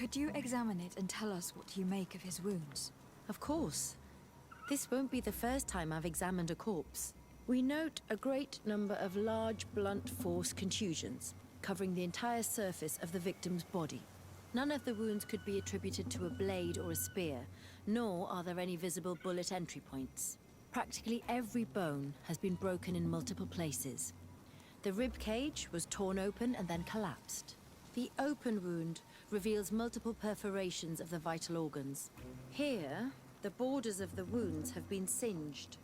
Could you examine it and tell us what you make of his wounds? Of course. This won't be the first time I've examined a corpse. We note a great number of large, blunt force contusions, covering the entire surface of the victim's body. None of the wounds could be attributed to a blade or a spear, nor are there any visible bullet entry points. Practically every bone has been broken in multiple places. The rib cage was torn open and then collapsed. The open wound reveals multiple perforations of the vital organs. Here, the borders of the wounds have been singed.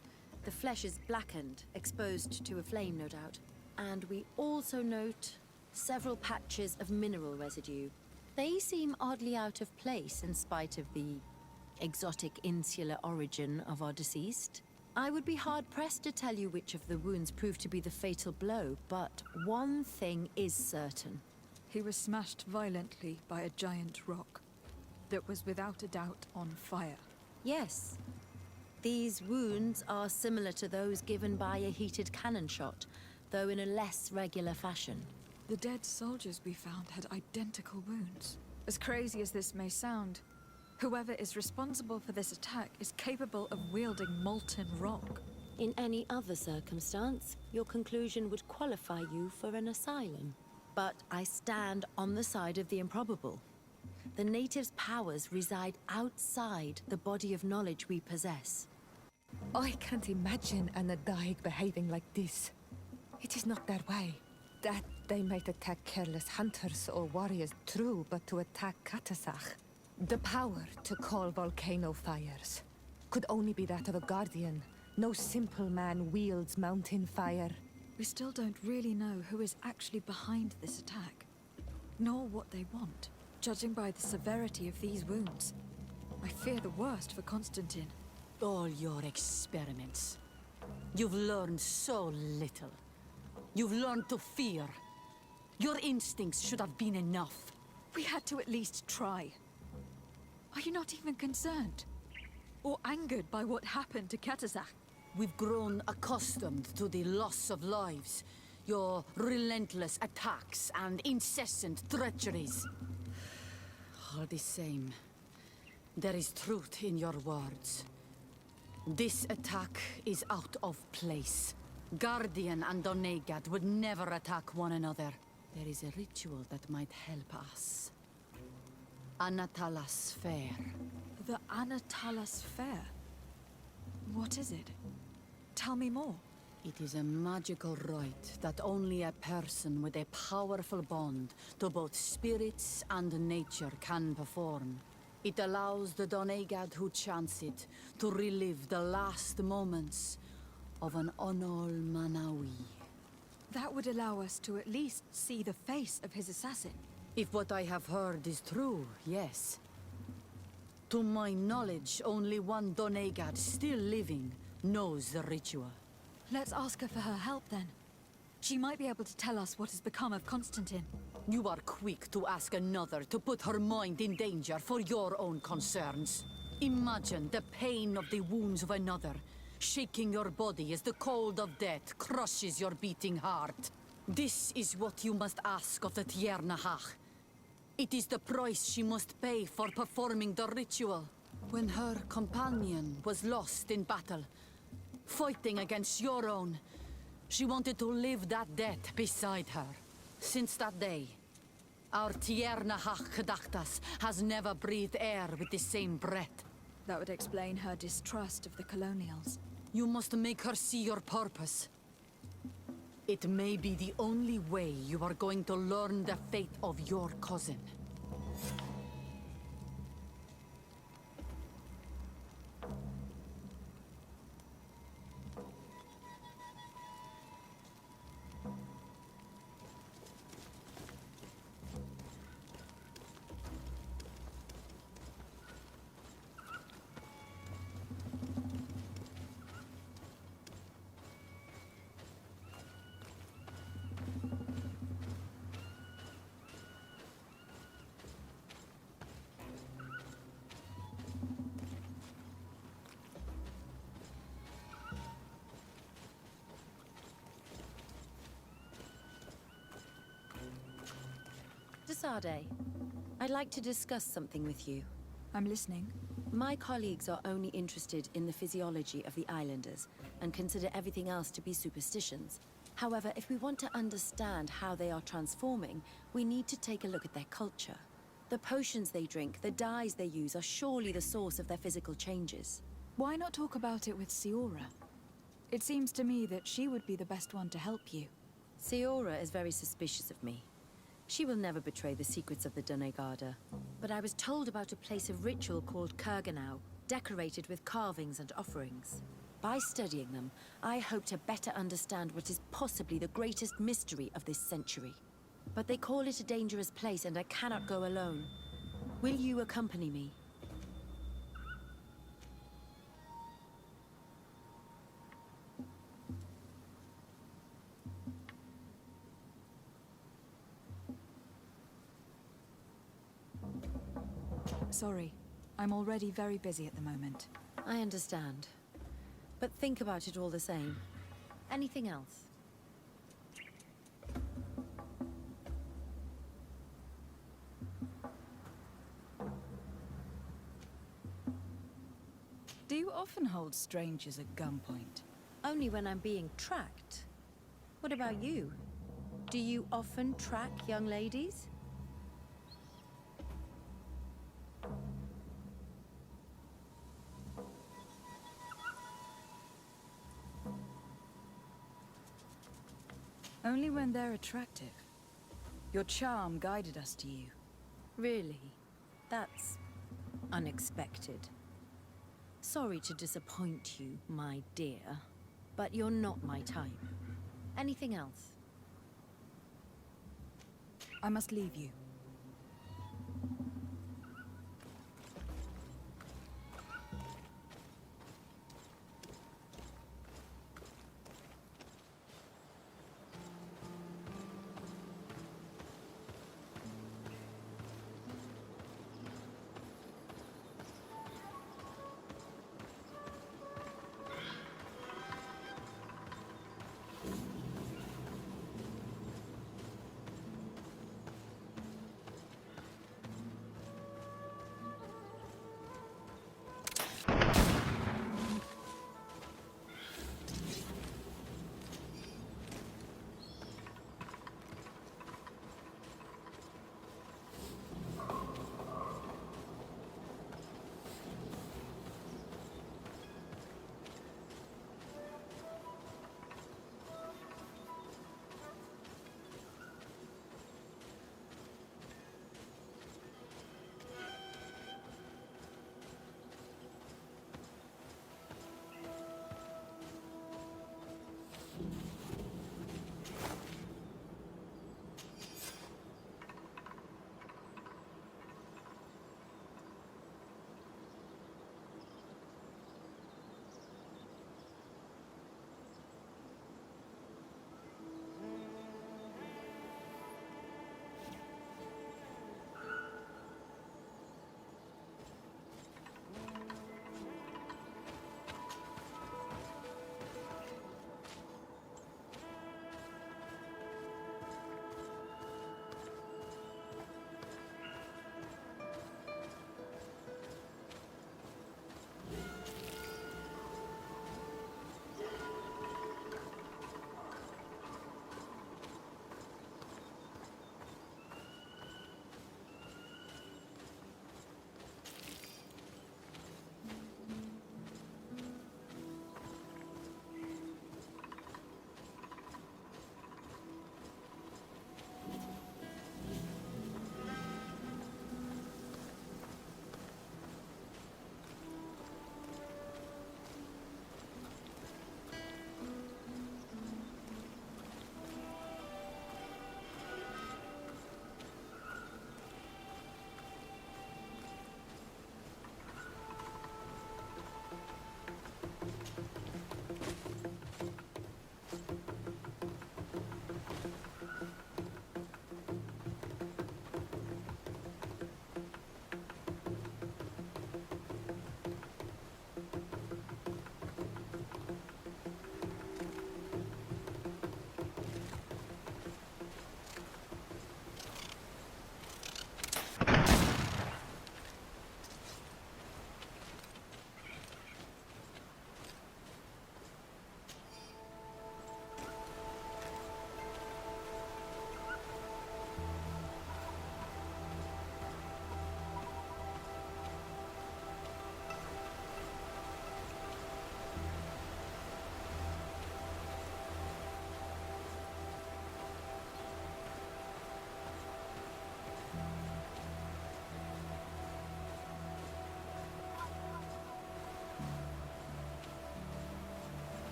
The flesh is blackened, exposed to a flame, no doubt. And we also note several patches of mineral residue. They seem oddly out of place in spite of the exotic insular origin of our deceased. I would be hard-pressed to tell you which of the wounds proved to be the fatal blow, but one thing is certain. He was smashed violently by a giant rock that was without a doubt on fire. Yes. These wounds are similar to those given by a heated cannon shot, though in a less regular fashion. The dead soldiers we found had identical wounds. As crazy as this may sound, whoever is responsible for this attack is capable of wielding molten rock. In any other circumstance, your conclusion would qualify you for an asylum. But I stand on the side of the improbable. The natives' powers reside outside the body of knowledge we possess. I can't imagine an Adaig behaving like this. It is not their way. That they might attack careless hunters or warriors, true, but to attack Katasach, the power to call volcano fires, could only be that of a guardian. No simple man wields mountain fire. We still don't really know who is actually behind this attack, nor what they want. Judging by the severity of these wounds, I fear the worst for Constantine. All your experiments. You've learned so little. You've learned to fear. Your instincts should have been enough. We had to at least try. Are you not even concerned? Or angered by what happened to Katasach? We've grown accustomed to the loss of lives, your relentless attacks and incessant treacheries. All the same, there is truth in your words. This attack is out of place. Guardian and Donegad would never attack one another. There is a ritual that might help us. Anatalas Fair. The Anatalas Fair? What is it? Tell me more. It is a magical rite that only a person with a powerful bond to both spirits and nature can perform. It allows the Donegad who chants it to relive the last moments of an Onol Manawi. That would allow us to at least see the face of his assassin. If what I have heard is true, yes. To my knowledge, only one Donegad still living knows the ritual. Let's ask her for her help then. She might be able to tell us what has become of Constantine. You are quick to ask another to put her mind in danger for your own concerns. Imagine the pain of the wounds of another, shaking your body as the cold of death crushes your beating heart. This is what you must ask of the Tiernahach. It is the price she must pay for performing the ritual. When her companion was lost in battle, fighting against your own, she wanted to live that death beside her. Since that day, our Tiernahach Kedachtas has never breathed air with the same breath. That would explain her distrust of the colonials. You must make her see your purpose. It may be the only way you are going to learn the fate of your cousin. Desade, I'd like to discuss something with you. I'm listening. My colleagues are only interested in the physiology of the islanders and consider everything else to be superstitions. However, if we want to understand how they are transforming, we need to take a look at their culture. The potions they drink, the dyes they use are surely the source of their physical changes. Why not talk about it with Siora? It seems to me that she would be the best one to help you. Siora is very suspicious of me. She will never betray the secrets of the Doneigada. But I was told about a place of ritual called Kurganau, decorated with carvings and offerings. By studying them, I hope to better understand what is possibly the greatest mystery of this century. But they call it a dangerous place and I cannot go alone. Will you accompany me? Sorry, I'm already very busy at the moment. I understand. But think about it all the same. Anything else? Do you often hold strangers at gunpoint? Only when I'm being tracked. What about you? Do you often track young ladies? Only when they're attractive. Your charm guided us to you. Really? That's unexpected. Sorry to disappoint you, my dear, but you're not my type. Anything else? I must leave you.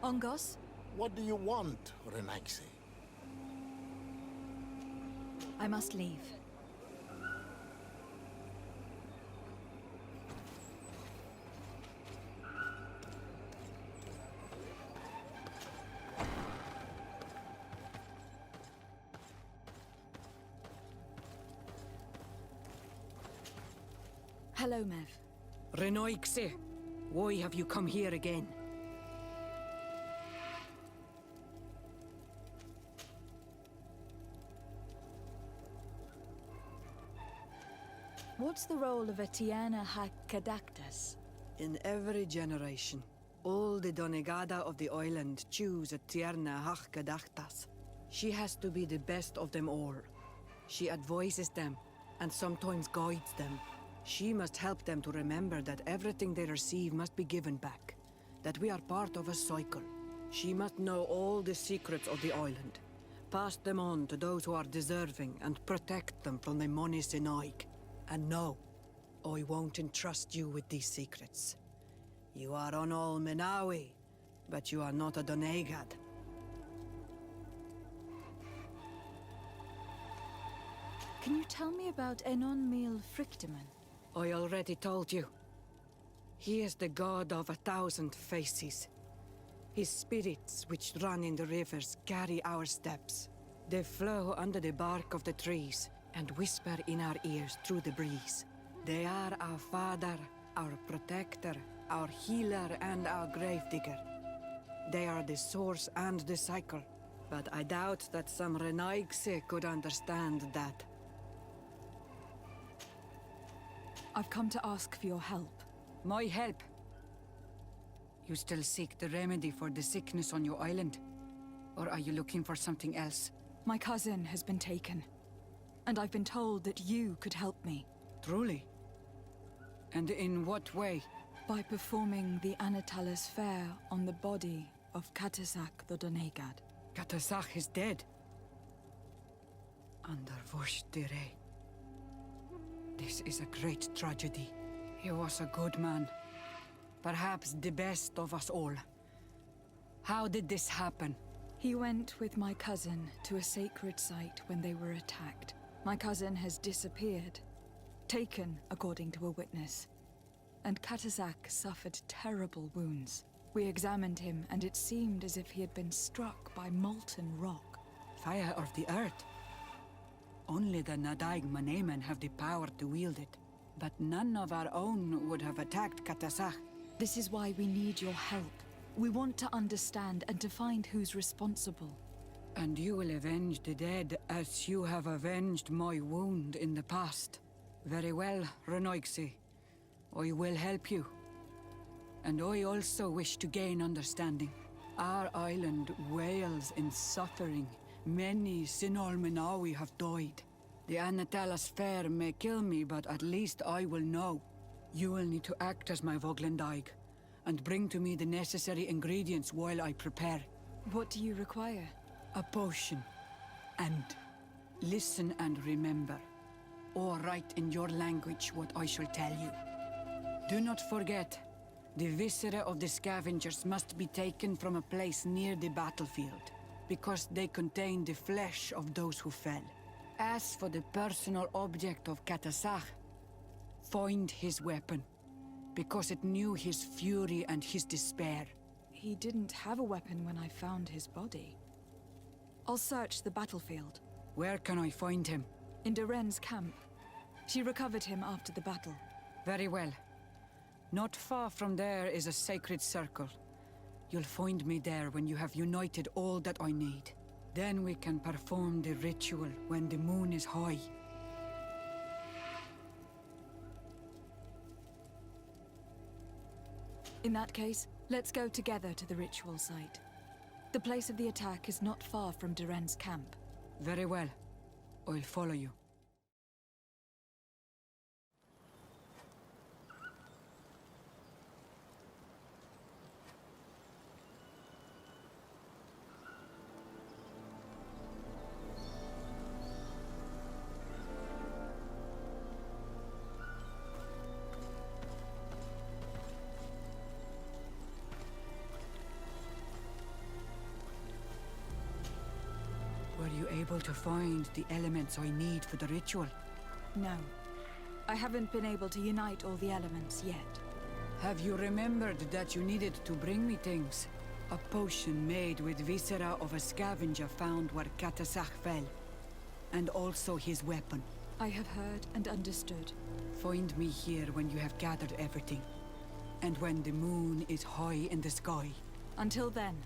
Ongos? What do you want, Renaixi? I must leave. Hello, Mev. Renoixe, why have you come here again? What's the role of a Tiana Hakadactus? In every generation, all the Donegada of the island choose a Tierna Hachkadachtas. She has to be the best of them all. She advises them, and sometimes guides them. She must help them to remember that everything they receive must be given back, that we are part of a cycle. She must know all the secrets of the island, pass them on to those who are deserving, and protect them from the Moni Sinaig. And no, I won't entrust you with these secrets. You are on all Menawi, but you are not a Donegad. Can you tell me about Enon Mil Frictiman? I already told you. He is the god of 1,000 faces. His spirits, which run in the rivers, carry our steps. They flow under the bark of the trees and whisper in our ears through the breeze. They are our father, our protector, our healer, and our gravedigger. They are the source and the cycle. But I doubt that some Renaigse could understand that. I've come to ask for your help. My help? You still seek the remedy for the sickness on your island? Or are you looking for something else? My cousin has been taken, and I've been told that you could help me. Truly? And in what way? By performing the Anatalis Fair on the body of Katasak the Donegad. Katasak is dead. Under Voshtire. This is a great tragedy. He was a good man. Perhaps the best of us all. How did this happen? He went with my cousin to a sacred site when they were attacked. My cousin has disappeared. Taken, according to a witness. And Katasak suffered terrible wounds. We examined him, and it seemed as if he had been struck by molten rock. Fire of the earth? Only the Nadaig Manemen have the power to wield it. But none of our own would have attacked Katasak. This is why we need your help. We want to understand and to find who's responsible. And you will avenge the dead as you have avenged my wound in the past. Very well, Renoigsi. I will help you. And I also wish to gain understanding. Our island wails in suffering. Many Sinol Menawi have died. The Anatalas Fair may kill me, but at least I will know. You will need to act as my Voglendaig, and bring to me the necessary ingredients while I prepare. What do you require? A potion. And listen and remember, or write in your language what I shall tell you. Do not forget, the viscera of the scavengers must be taken from a place near the battlefield, because they contain the flesh of those who fell. As for the personal object of Katasak, find his weapon, because it knew his fury and his despair. He didn't have a weapon when I found his body. I'll search the battlefield. Where can I find him? In Duren's camp. She recovered him after the battle. Very well. Not far from there is a sacred circle. You'll find me there when you have united all that I need. Then we can perform the ritual when the moon is high. In that case, let's go together to the ritual site. The place of the attack is not far from Duren's camp. Very well. I'll follow you. able to find the elements I need for the ritual? No. I haven't been able to unite all the elements yet. Have you remembered that you needed to bring me things? A potion made with viscera of a scavenger found where Katasach fell. And also his weapon. I have heard and understood. Find me here when you have gathered everything. And when the moon is high in the sky. Until then,